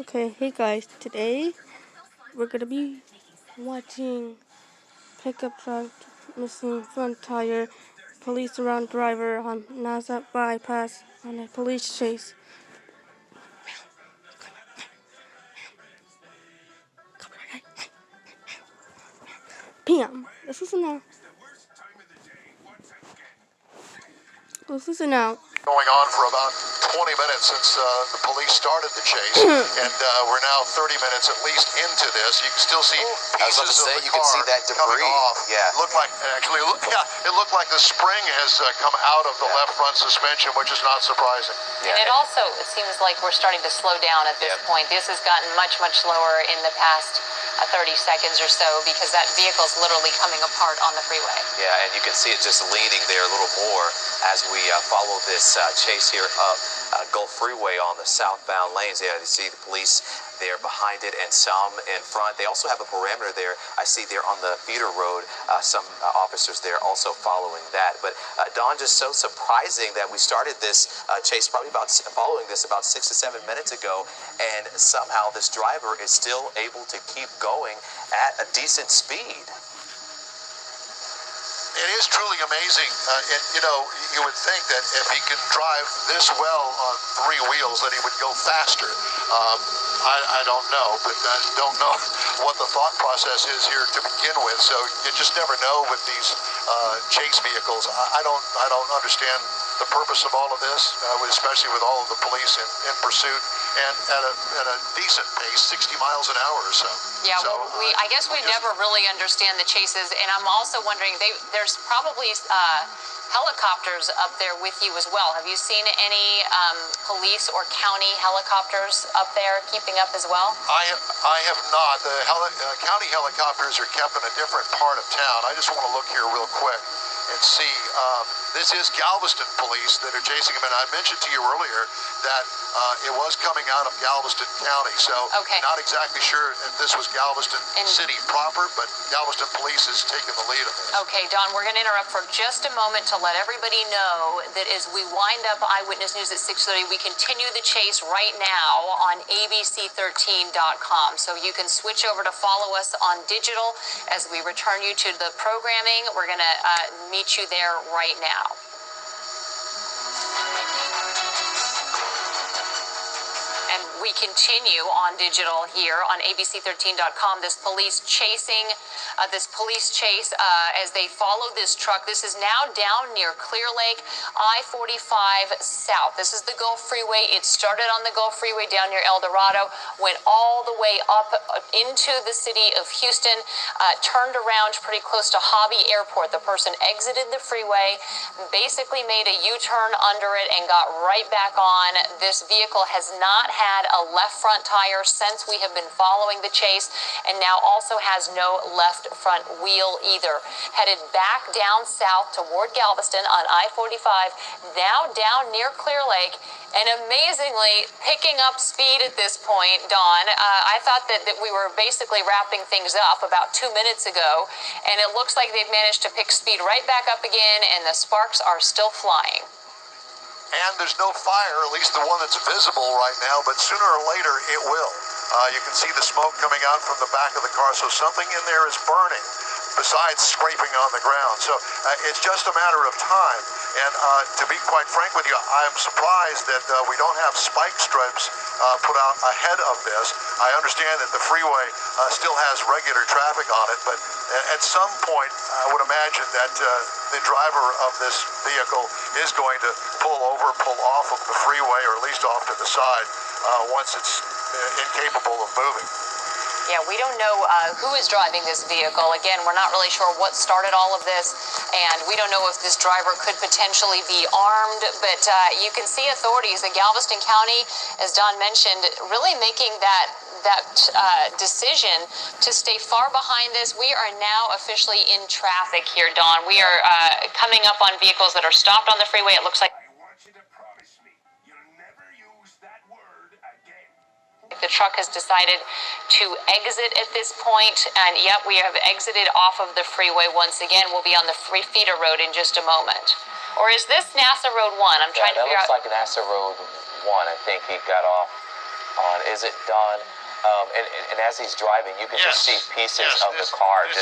Okay, hey guys, today we're gonna be watching pickup truck missing front tire, police around driver on NASA bypass on a police chase. PM. This is now. Going on for about 20 minutes since the police started the chase, and we're now 30 minutes at least into this. You can still see pieces of the you car can see that debris coming off. Yeah. It looked like it looked like the spring has come out of the left front suspension, which is not surprising. Yeah. And it seems like we're starting to slow down at this point. This has gotten much slower in the past 30 seconds or so because that vehicle's literally coming apart on the freeway. Yeah, and you can see it just leaning there a little more as we follow this chase here up Gulf Freeway on the southbound lanes. Yeah, you see the police there behind it and some in front. They also have a perimeter there. I see there on the feeder road, some officers there also following that. But Don, just so surprising that we started this chase following this about 6 to 7 minutes ago, and somehow this driver is still able to keep going at a decent speed. It is truly amazing. You would think that if he can drive this well on three wheels, that he would go faster. I don't know, but I don't know what the thought process is here to begin with. So you just never know with these chase vehicles. I don't understand the purpose of all of this, especially with all of the police in pursuit and at a decent pace, 60 miles an hour or so. Yeah, I guess we never really understand the chases, and I'm also wondering, there's probably helicopters up there with you as well. Have you seen any police or county helicopters up there keeping up as well? I have not. The county helicopters are kept in a different part of town. I just want to look here real quick and see. This is Galveston police that are chasing him, and I mentioned to you earlier that it was coming out of Galveston County, so not exactly sure if this was Galveston City proper, but Galveston police is taking the lead of this. Okay, Don, we're going to interrupt for just a moment to let everybody know that as we wind up Eyewitness News at 6:30, we continue the chase right now on abc13.com, so you can switch over to follow us on digital as we return you to the programming. We're going to meet you there right now. And we continue on digital here on abc13.com. This police chase as they follow this truck. This is now down near Clear Lake, I-45 South. This is the Gulf Freeway. It started on the Gulf Freeway down near El Dorado, went all the way up into the city of Houston, turned around pretty close to Hobby Airport. The person exited the freeway, basically made a U-turn under it, and got right back on. This vehicle has not had a left front tire since we have been following the chase, and now also has no left front wheel either. Headed back down south toward Galveston on I-45, now down near Clear Lake, and amazingly picking up speed at this point, Dawn. I thought that we were basically wrapping things up about 2 minutes ago, and it looks like they've managed to pick speed right back up again, and the sparks are still flying. And there's no fire, at least the one that's visible right now, but sooner or later it will. You can see the smoke coming out from the back of the car, so something in there is burning besides scraping on the ground. So it's just a matter of time. And to be quite frank with you, I'm surprised that we don't have spike strips put out ahead of this. I understand that the freeway still has regular traffic on it, but at some point I would imagine that the driver of this vehicle is going to pull off of the freeway, or at least off to the side once it's incapable of moving. Yeah, we don't know who is driving this vehicle. Again, we're not really sure what started all of this, and we don't know if this driver could potentially be armed, but you can see authorities in Galveston County, as Don mentioned, really making that decision to stay far behind this. We are now officially in traffic here, Don. We are coming up on vehicles that are stopped on the freeway. It looks like the truck has decided to exit at this point, and yep, we have exited off of the freeway once again. We'll be on the feeder road in just a moment. Or is this NASA Road 1? I'm trying to figure out. That looks like NASA Road 1. I think he got off on. Is it Don? And as he's driving, you can just see pieces of the car, of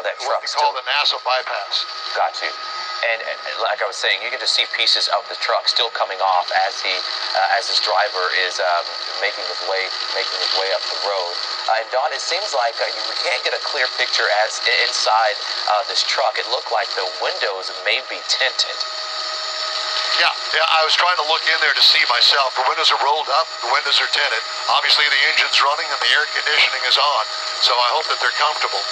that truck. What they call the NASA bypass. Got you. And like I was saying, you can just see pieces of the truck still coming off as this driver is making his way up the road. And Don, it seems like we can't get a clear picture as inside this truck. It looked like the windows may be tinted. Yeah, I was trying to look in there to see myself. The windows are rolled up, the windows are tinted. Obviously the engine's running and the air conditioning is on, so I hope that they're comfortable.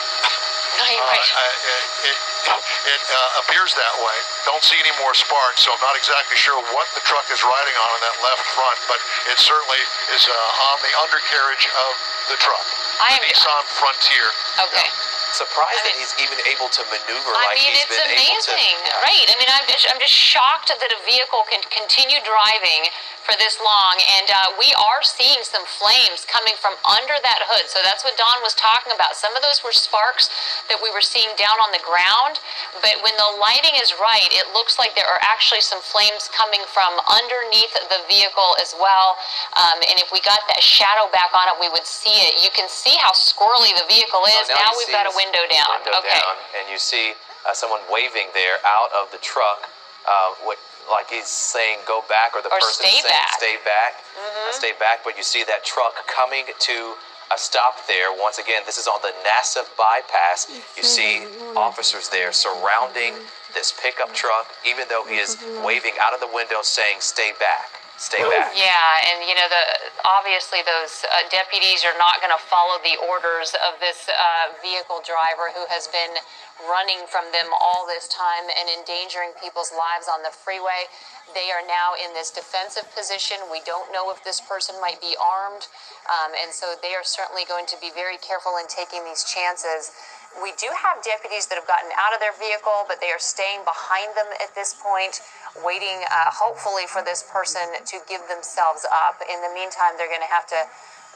It appears that way. Don't see any more sparks, so I'm not exactly sure what the truck is riding on in that left front, but it certainly is on the undercarriage of the truck. The Nissan Frontier. Okay. Surprised that he's even able to maneuver it's amazing. Right. I mean, I'm just shocked that a vehicle can continue driving for this long, and we are seeing some flames coming from under that hood. So that's what Don was talking about. Some of those were sparks that we were seeing down on the ground, but when the lighting is right, it looks like there are actually some flames coming from underneath the vehicle as well. And if we got that shadow back on it, we would see it. You can see how squirrely the vehicle is. Now we've got a window down. And you see someone waving there out of the truck, like he's saying go back, or the person saying stay back. Stay back. But you see that truck coming to a stop there. Once again, this is on the NASA bypass. You see officers there surrounding this pickup truck, even though he is waving out of the window saying stay back. Stay back. Yeah, and obviously those deputies are not going to follow the orders of this vehicle driver who has been running from them all this time and endangering people's lives on the freeway. They are now in this defensive position. We don't know if this person might be armed, and so they are certainly going to be very careful in taking these chances. We do have deputies that have gotten out of their vehicle, but they are staying behind them at this point, waiting hopefully for this person to give themselves up. In the meantime, they're going to have to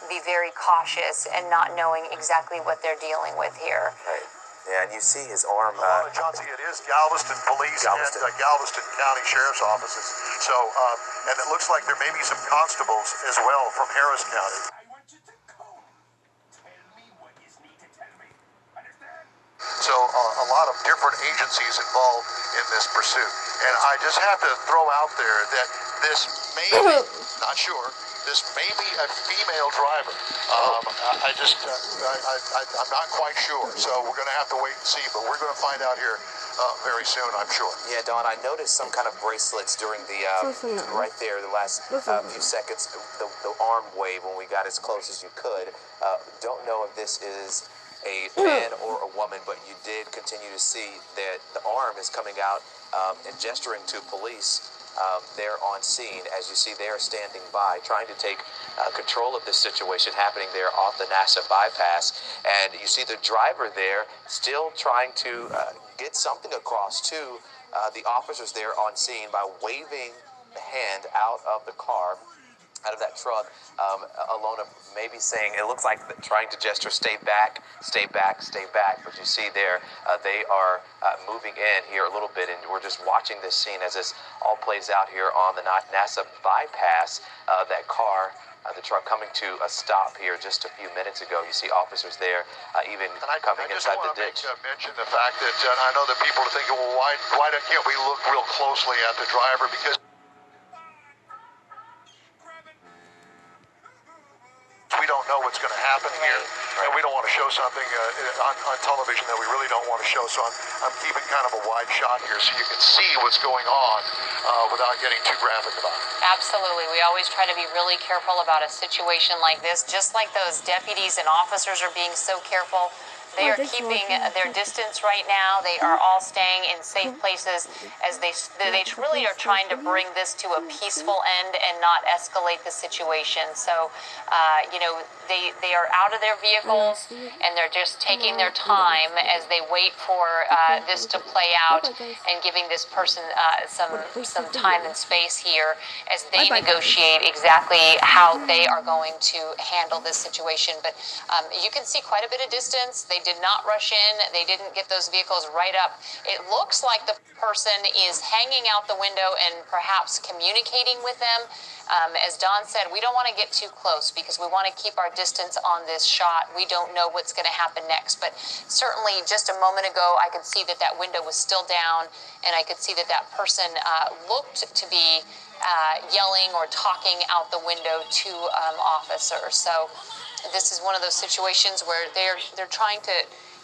be very cautious and not knowing exactly what they're dealing with here. Right. Yeah, and you see his arm. Chauncey, it is Galveston Police and Galveston County Sheriff's offices. So, and it looks like there may be some constables as well from Harris County. So a lot of different agencies involved in this pursuit. And I just have to throw out there that this may be, not sure, this may be a female driver. I'm not quite sure. So we're going to have to wait and see, but we're going to find out here very soon, I'm sure. Yeah, Don, I noticed some kind of bracelets during the, right there, the last few seconds, the arm wave when we got as close as you could. Don't know if this is a man or a woman, but you did continue to see that the arm is coming out and gesturing to police there on scene. As you see, they are standing by, trying to take control of this situation happening there off the NASA bypass. And you see the driver there still trying to get something across to the officers there on scene by waving the hand out of the car, out of that truck. Alona maybe saying, it looks like trying to gesture, stay back, stay back, stay back. But you see there, they are moving in here a little bit, and we're just watching this scene as this all plays out here on the NASA bypass. That car, the truck coming to a stop here just a few minutes ago. You see officers there even coming inside the ditch. I mention the fact that I know that people are thinking, well, why can't we look real closely at the driver? Because we don't know what's going to happen here, and we don't want to show something on television that we really don't want to show. So I'm keeping kind of a wide shot here so you can see what's going on without getting too graphic about it. Absolutely. We always try to be really careful about a situation like this, just like those deputies and officers are being so careful. They are keeping their distance right now. They are all staying in safe places as they really are trying to bring this to a peaceful end and not escalate the situation. So, they are out of their vehicles and they're just taking their time as they wait for this to play out and giving this person some time and space here as they negotiate exactly how they are going to handle this situation. But you can see quite a bit of distance. They They did not rush in. They didn't get those vehicles right up. It looks like the person is hanging out the window and perhaps communicating with them. As Don said, we don't want to get too close because we want to keep our distance on this shot. We don't know what's going to happen next. But certainly just a moment ago, I could see that that window was still down, and I could see that that person looked to be yelling or talking out the window to officers. So this is one of those situations where they're trying to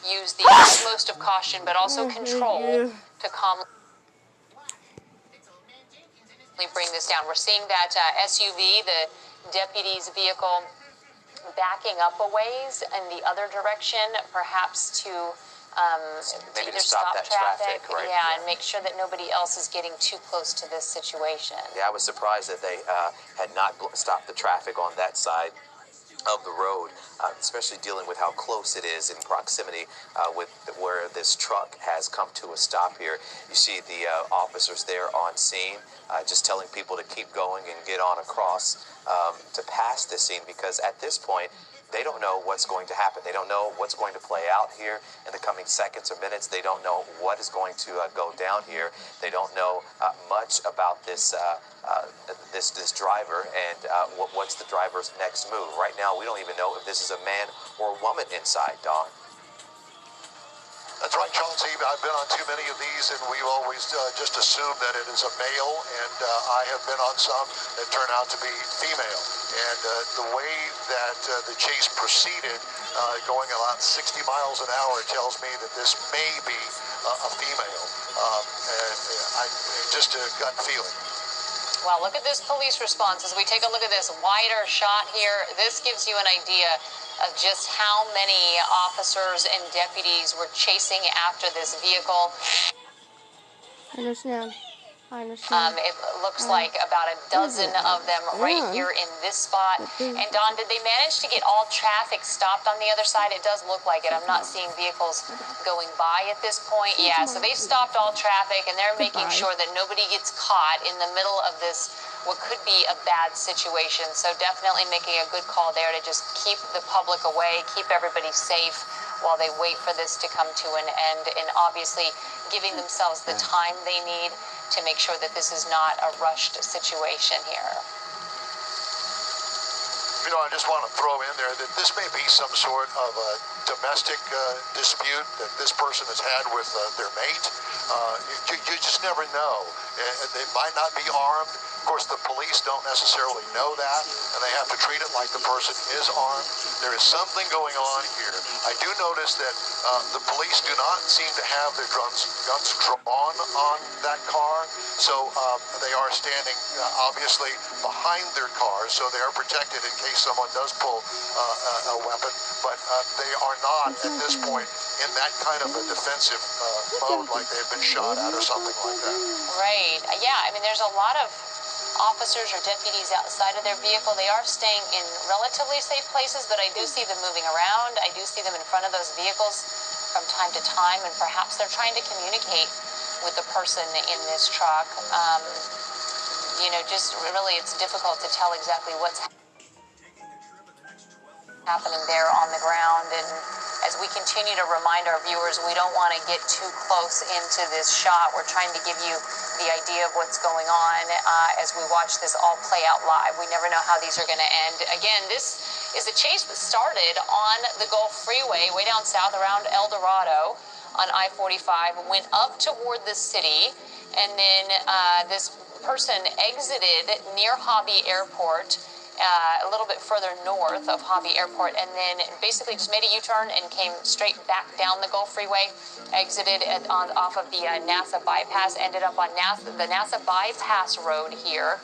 use the utmost of caution, but also control to calmly bring this down. We're seeing that SUV, the deputy's vehicle, backing up a ways in the other direction, perhaps to maybe either to stop that traffic, right? Yeah, and make sure that nobody else is getting too close to this situation. Yeah, I was surprised that they had not stopped the traffic on that side of the road, especially dealing with how close it is in proximity with where this truck has come to a stop here. You see the officers there on scene just telling people to keep going and get on across to pass this scene, because at this point they don't know what's going to happen. They don't know what's going to play out here in the coming seconds or minutes. They don't know what is going to go down here. They don't know much about this this driver and what's the driver's next move. Right now, we don't even know if this is a man or a woman inside, Don. That's right, Chauncey. I've been on too many of these, and we've always just assumed that it is a male, and I have been on some that turn out to be female. And the way that the chase proceeded, going about 60 miles an hour, tells me that this may be a female. Just a gut feeling. Well, look at this police response as we take a look at this wider shot here. This gives you an idea of just how many officers and deputies were chasing after this vehicle. I understand. It looks like about a dozen of them right here in this spot. And Don, did they manage to get all traffic stopped on the other side? It does look like it. I'm not seeing vehicles going by at this point. Yeah, so they've stopped all traffic, and they're making sure that nobody gets caught in the middle of this, what could be a bad situation. So definitely making a good call there to just keep the public away, keep everybody safe while they wait for this to come to an end, and obviously giving themselves the time they need to make sure that this is not a rushed situation here. You know, I just want to throw in there that this may be some sort of a domestic dispute that this person has had with their mate. You just never know. They might not be armed. Of course, the police don't necessarily know that, and they have to treat it like the person is armed. There is something going on here. I do notice that the police do not seem to have their guns drawn on that car, so they are standing obviously behind their cars, so they are protected in case someone does pull a weapon, but they are not at this point in that kind of a defensive mode like they've been shot at or something like that. Right. Yeah, I mean, there's a lot of officers or deputies outside of their vehicle. They are staying in relatively safe places, but I do see them moving around. I do see them in front of those vehicles from time to time, and perhaps they're trying to communicate with the person in this truck. You know, just really it's difficult to tell exactly what's happening there on the ground. And as we continue to remind our viewers, we don't want to get too close into this shot. We're trying to give you the idea of what's going on as we watch this all play out live. We never know how these are going to end. Again, this is a chase that started on the Gulf Freeway way down south around El Dorado on I-45, went up toward the city, and then this person exited near Hobby Airport, a little bit further north of Hobby Airport, and then basically just made a U-turn and came straight back down the Gulf Freeway, exited off of the NASA bypass, ended up on the NASA bypass road here.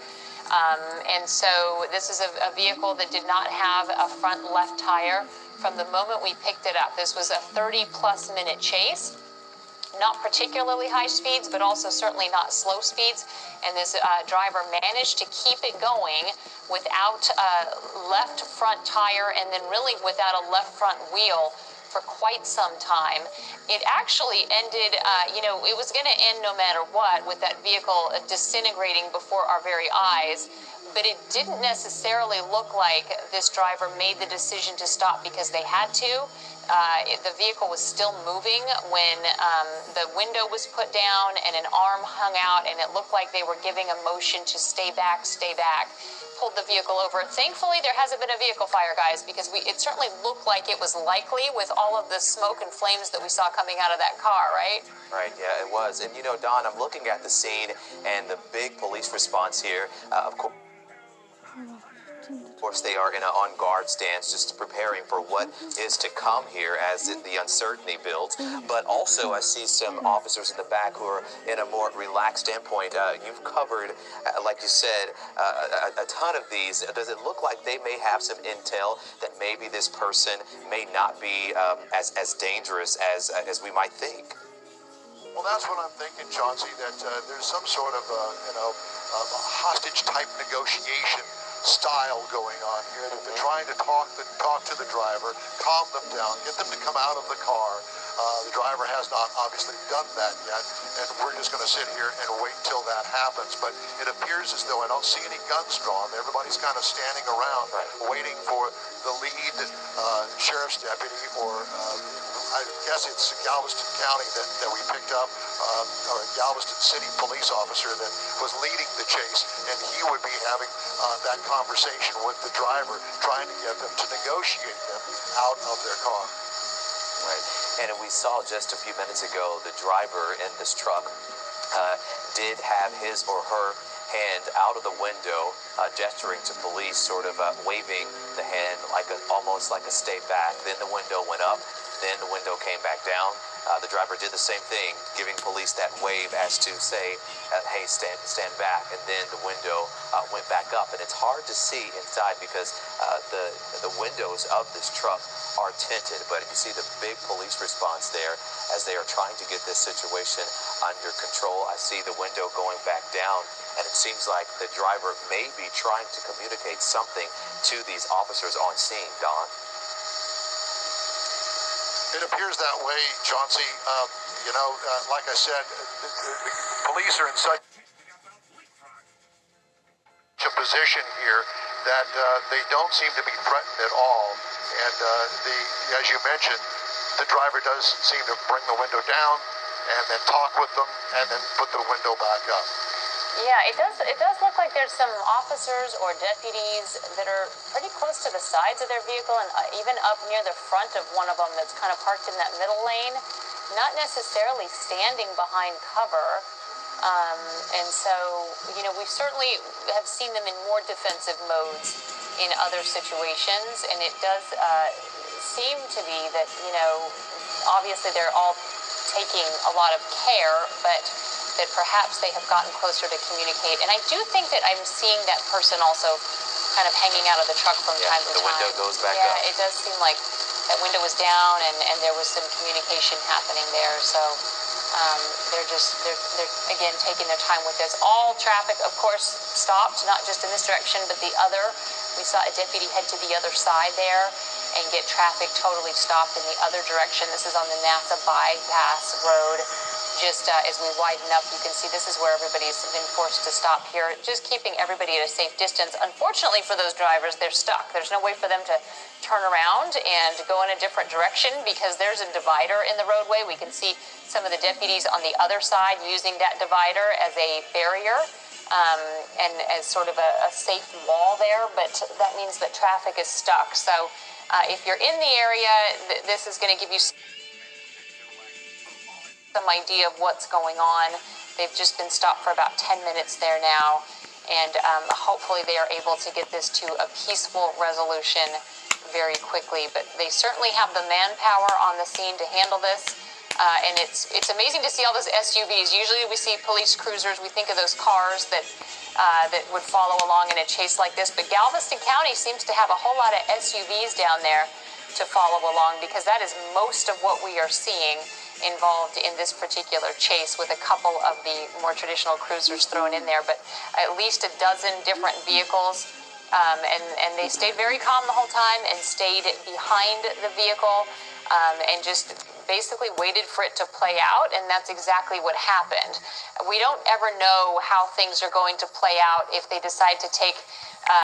And so this is a vehicle that did not have a front left tire from the moment we picked it up. This was a 30-plus minute chase. Not particularly high speeds, but also certainly not slow speeds. And this driver managed to keep it going without a left front tire and then really without a left front wheel for quite some time. It actually ended, it was going to end no matter what with that vehicle disintegrating before our very eyes. but it didn't necessarily look like this driver made the decision to stop because they had to. The vehicle was still moving when the window was put down and an arm hung out, and it looked like they were giving a motion to stay back, pulled the vehicle over. Thankfully, there hasn't been a vehicle fire, guys, because it certainly looked like it was likely with all of the smoke and flames that we saw coming out of that car, right? Right, yeah, it was. And you know, Don, I'm looking at the scene and the big police response here. Of course, they are in an on-guard stance, just preparing for what is to come here as the uncertainty builds. But also, I see some officers in the back who are in a more relaxed standpoint. You've covered, like you said, a ton of these. Does it look like they may have some intel that maybe this person may not be as dangerous as we might think? Well, that's what I'm thinking, Chauncey, that there's some sort of, hostage-type negotiation style going on here. That they're trying to talk to the driver, calm them down, get them to come out of the car. The driver has not obviously done that yet, and we're just going to sit here and wait till that happens. But it appears as though I don't see any guns drawn. Everybody's kind of standing around waiting for the lead sheriff's deputy, or I guess it's Galveston County that we picked up, or a Galveston City police officer that was leading the chase, and he would be having that conversation with the driver, trying to get them to negotiate them out of their car. Right. And we saw just a few minutes ago the driver in this truck did have his or her hand out of the window, gesturing to police, sort of waving the hand like almost like a stay back. Then the window went up. Then the window came back down. The driver did the same thing, giving police that wave as to say, hey, stand back. And then the window went back up. And it's hard to see inside because the windows of this truck are tinted. But you see the big police response there as they are trying to get this situation under control. I see the window going back down, and it seems like the driver may be trying to communicate something to these officers on scene, Don. It appears that way, Chauncey. Like I said, the police are in such a position here that they don't seem to be threatened at all. And as you mentioned, the driver does seem to bring the window down and then talk with them and then put the window back up. Yeah, it does look like there's some officers or deputies that are pretty close to the sides of their vehicle, and even up near the front of one of them that's kind of parked in that middle lane, not necessarily standing behind cover. And so, we certainly have seen them in more defensive modes in other situations, and it does seem to be that, obviously they're all taking a lot of care, but that perhaps they have gotten closer to communicate. And I do think that I'm seeing that person also kind of hanging out of the truck from time to time. The window goes back up. Yeah, it does seem like that window was down and there was some communication happening there. So they're again taking their time with this. All traffic, of course, stopped, not just in this direction, but the other. We saw a deputy head to the other side there and get traffic totally stopped in the other direction. This is on the NASA bypass road. Just as we widen up, you can see this is where everybody's been forced to stop here, just keeping everybody at a safe distance. Unfortunately for those drivers, they're stuck. There's no way for them to turn around and go in a different direction because there's a divider in the roadway. We can see some of the deputies on the other side using that divider as a barrier and as sort of a safe wall there, but that means that traffic is stuck. So if you're in the area, this is going to give you some idea of what's going on. They've just been stopped for about 10 minutes there now, and hopefully they are able to get this to a peaceful resolution very quickly. But they certainly have the manpower on the scene to handle this, and it's amazing to see all those SUVs. Usually we see police cruisers, we think of those cars that would follow along in a chase like this, but Galveston County seems to have a whole lot of SUVs down there to follow along, because that is most of what we are seeing involved in this particular chase, with a couple of the more traditional cruisers thrown in there, but at least a dozen different vehicles. And they stayed very calm the whole time and stayed behind the vehicle and just basically waited for it to play out, and that's exactly what happened. We don't ever know how things are going to play out if they decide to take